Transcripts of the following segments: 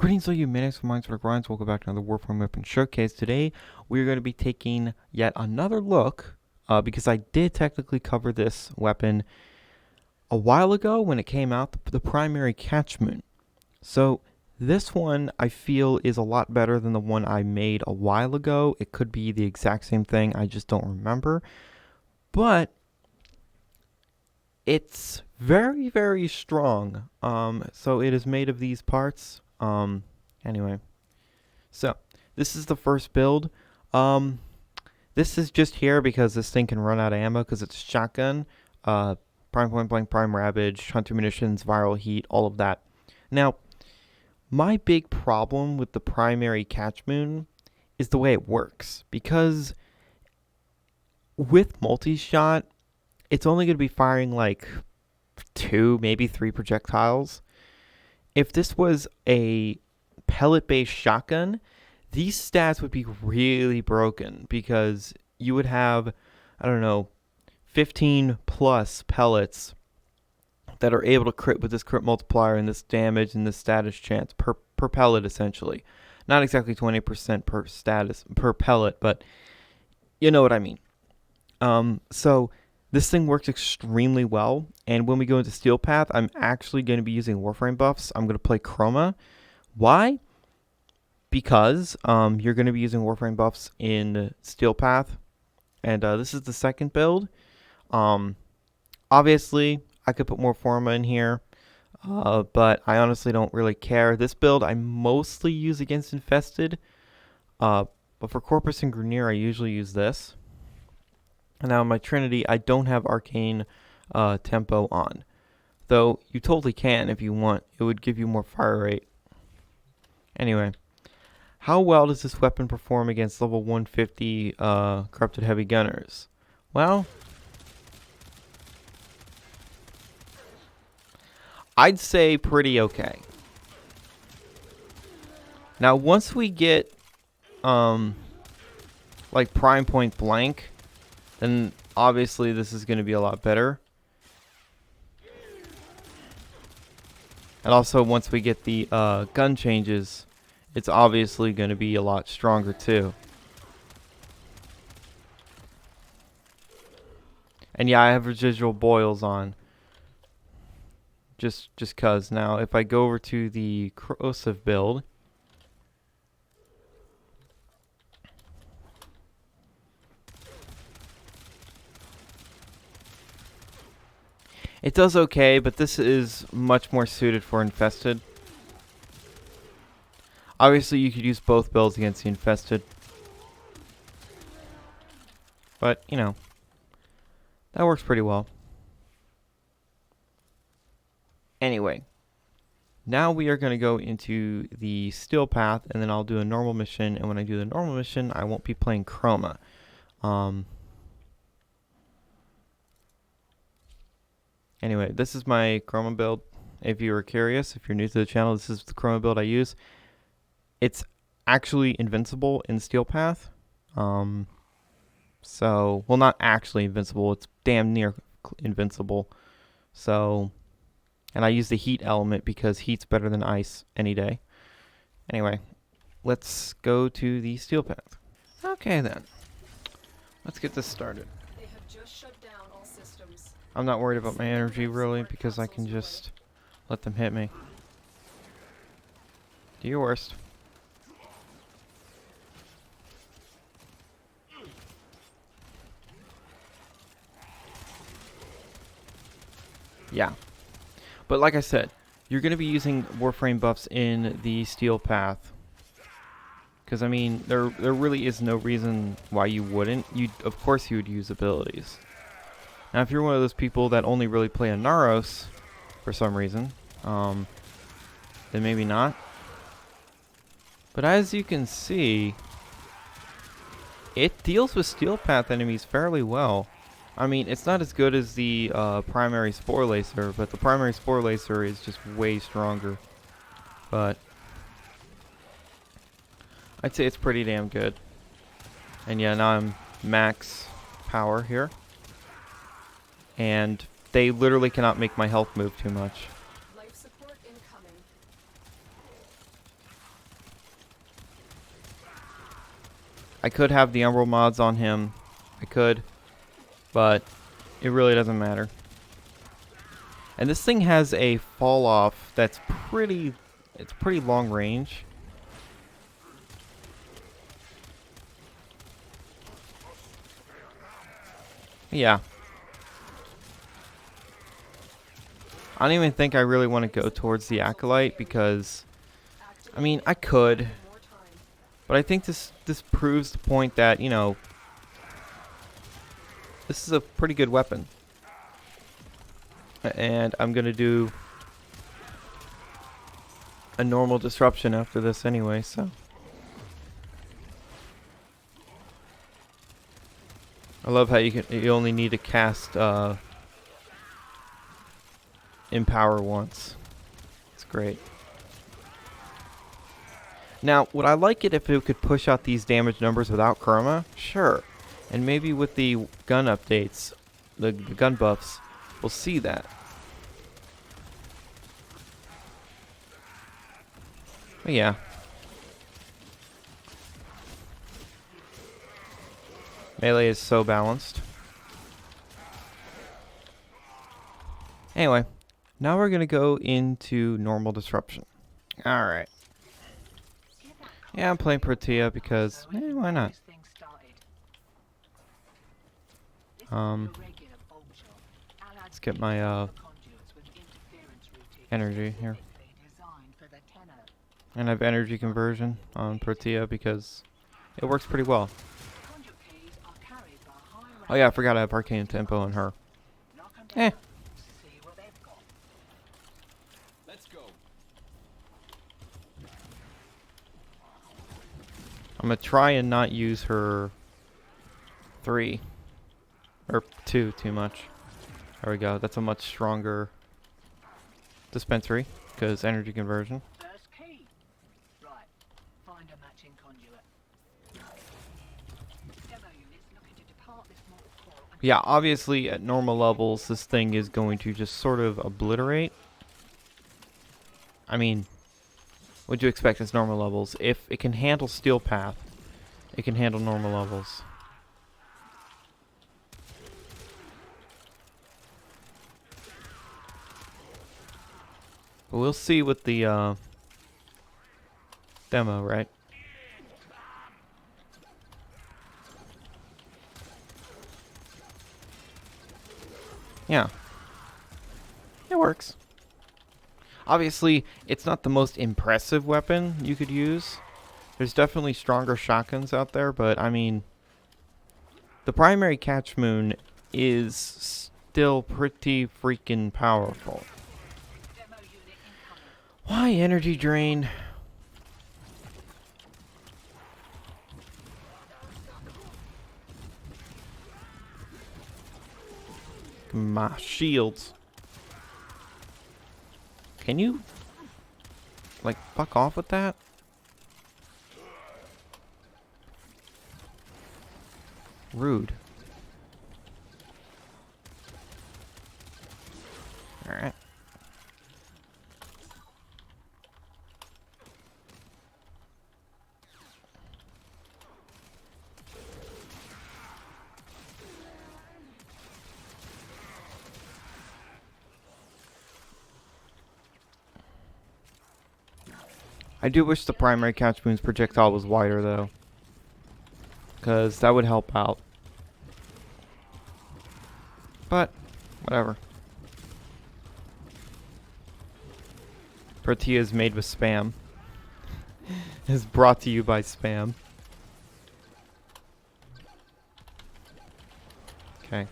Greetings all you maniacs from Minds for the Grinds. Welcome back to another Warframe Weapon Showcase. Today we are going to be taking yet another look, because I did technically cover this weapon a while ago when it came out, the primary Catchmoon. So this one I feel is a lot better than the one I made a while ago. It could be the exact same thing, I just don't remember. But it's very, very strong. So it is made of these parts. Anyway, so this is the first build. This is just here because this thing can run out of ammo because it's a shotgun. Prime point blank, prime ravage, hunter munitions, viral heat, all of that. Now, my big problem with the primary Catchmoon is the way it works, because with multi-shot, it's only going to be firing like 2, maybe 3 projectiles. If this was a pellet-based shotgun, these stats would be really broken because you would have, I don't know, 15 plus pellets that are able to crit with this crit multiplier and this damage and this status chance per pellet, essentially. Not exactly 20% per status per pellet, but you know what I mean. So this thing works extremely well, and when we go into Steel Path, I'm actually going to be using Warframe buffs. I'm going to play Chroma. Why? Because you're going to be using Warframe buffs in Steel Path, and this is the second build. Obviously, I could put more Forma in here, but I honestly don't really care. This build I mostly use against Infested, but for Corpus and Grineer, I usually use this. And now in my Trinity, I don't have Arcane Tempo on. Though, you totally can if you want. It would give you more fire rate. Anyway, how well does this weapon perform against level 150 Corrupted Heavy Gunners? Well, I'd say pretty okay. Now, once we get, like prime point blank, then obviously this is going to be a lot better. And also once we get the gun changes, it's obviously going to be a lot stronger too. And yeah, I have residual boils on. Just cause. Now if I go over to the corrosive build, it does okay, but this is much more suited for Infested. Obviously, you could use both builds against the Infested. But, you know, that works pretty well. Anyway, now we are going to go into the Steel Path, and then I'll do a normal mission. And when I do the normal mission, I won't be playing Chroma. Anyway, this is my Chroma build. If you were curious, if you're new to the channel, this is the Chroma build I use. It's actually invincible in Steel Path. So, well, not actually invincible. It's damn near invincible. So, and I use the heat element because heat's better than ice any day. Anyway, let's go to the Steel Path. Okay then, let's get this started. They have just shut down all systems. I'm not worried about my energy really because I can just let them hit me. Do your worst. Yeah. But like I said, you're going to be using Warframe buffs in the Steel Path. Because, I mean, there really is no reason why you wouldn't. Of course you would use abilities. Now, if you're one of those people that only really play a Naros for some reason, then maybe not. But as you can see, it deals with Steel Path enemies fairly well. I mean, it's not as good as the primary Spore Lacer, but the primary Spore Lacer is just way stronger. But I'd say it's pretty damn good. And yeah, now I'm max power here. And they literally cannot make my health move too much. Life support incoming. I could have the Emerald mods on him. I could. But it really doesn't matter. And this thing has a fall off that's pretty long range. Yeah. I don't even think I really want to go towards the Acolyte because, I mean, I could, but I think this proves the point that, you know, this is a pretty good weapon. And I'm going to do a normal disruption after this anyway, so. I love how you only need to cast Empower once. It's great. Now, would I like it if it could push out these damage numbers without Chroma? Sure. And maybe with the gun updates, the gun buffs, we'll see that. But yeah. Melee is so balanced. Anyway, now we're going to go into normal disruption. Alright. Yeah, I'm playing Protea because, why not? Let's get my energy here. And I have energy conversion on Protea because it works pretty well. Oh yeah, I forgot I have Arcane Tempo on her. Eh. I'm gonna try and not use her 3 or 2 too much. There we go. That's a much stronger dispensary because energy conversion. Yeah, obviously at normal levels, this thing is going to just sort of obliterate. I mean, what'd you expect as normal levels? If it can handle Steel Path, it can handle normal levels. But we'll see with the demo, right? Yeah. It works. Obviously, it's not the most impressive weapon you could use. There's definitely stronger shotguns out there, but I mean, the primary Catchmoon is still pretty freaking powerful. Why energy drain? My shields. Can you, like, fuck off with that? Rude. Alright. I do wish the primary Catchmoon's projectile was wider, though. Because that would help out. But, whatever. Protea is made with spam. Is brought to you by spam. Okay.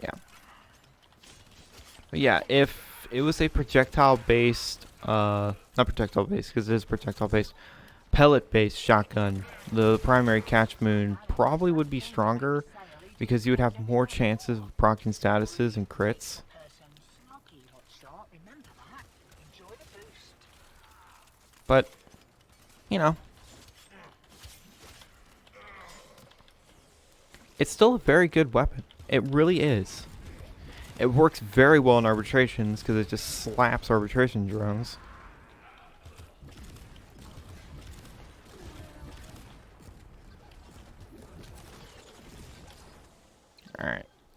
Yeah. But yeah, if it was a projectile-based, not projectile-based, because it is projectile-based, pellet-based shotgun, the primary Catchmoon probably would be stronger because you would have more chances of proccing statuses and crits. But, you know, it's still a very good weapon. It really is. It works very well in arbitrations because it just slaps arbitration drones.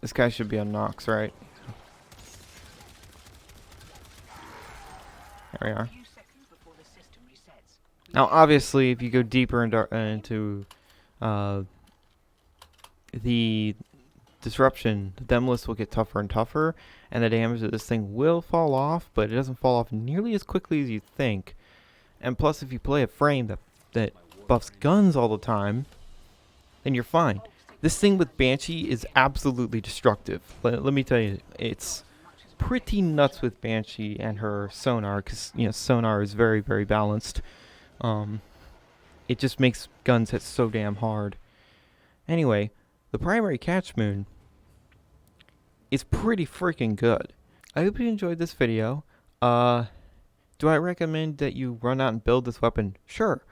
This guy should be on Nox, right? There we are. Now, obviously, if you go deeper into the disruption, the Demolist will get tougher and tougher, and the damage of this thing will fall off, but it doesn't fall off nearly as quickly as you think. And plus, if you play a frame that buffs guns all the time, then you're fine. This thing with Banshee is absolutely destructive. Let me tell you, it's pretty nuts with Banshee and her sonar, because sonar is very, very balanced. It just makes guns hit so damn hard. Anyway, the primary Catchmoon is pretty freaking good. I hope you enjoyed this video. Do I recommend that you run out and build this weapon? Sure.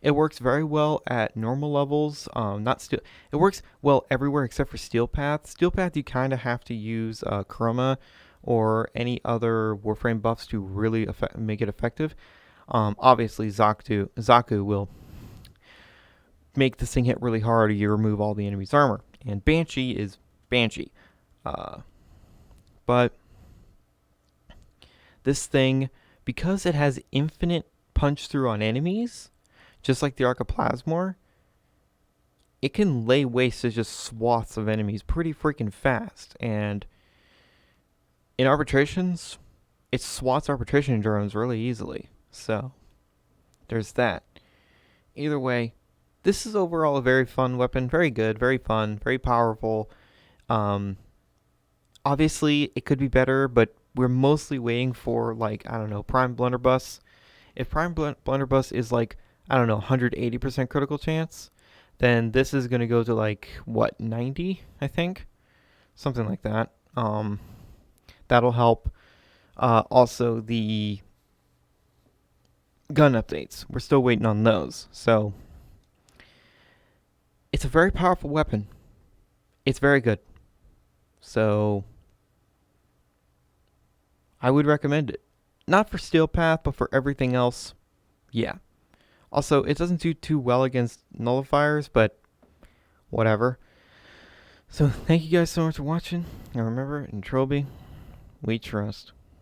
It works very well at normal levels. It works well everywhere except for Steel Path. Steel Path, you kind of have to use Chroma or any other Warframe buffs to really make it effective. Obviously, Zaku will make this thing hit really hard, or you remove all the enemy's armor. And Banshee is Banshee. But this thing, because it has infinite punch through on enemies, just like the Archiplasmor, it can lay waste to just swaths of enemies pretty freaking fast. And in arbitrations, it swats arbitration drones really easily. So there's that. Either way, this is overall a very fun weapon. Very good, very fun, very powerful. Obviously, it could be better, but we're mostly waiting for, like, I don't know, Prime Blunderbuss. If Prime Blunderbuss is like, I don't know, 180% critical chance, then this is going to go to like, what, 90, I think? Something like that. That'll help. Also, the gun updates. We're still waiting on those. So, it's a very powerful weapon. It's very good. So, I would recommend it. Not for Steel Path, but for everything else, yeah. Also, it doesn't do too well against nullifiers, but whatever. So, thank you guys so much for watching. And remember, in Trilby, we trust.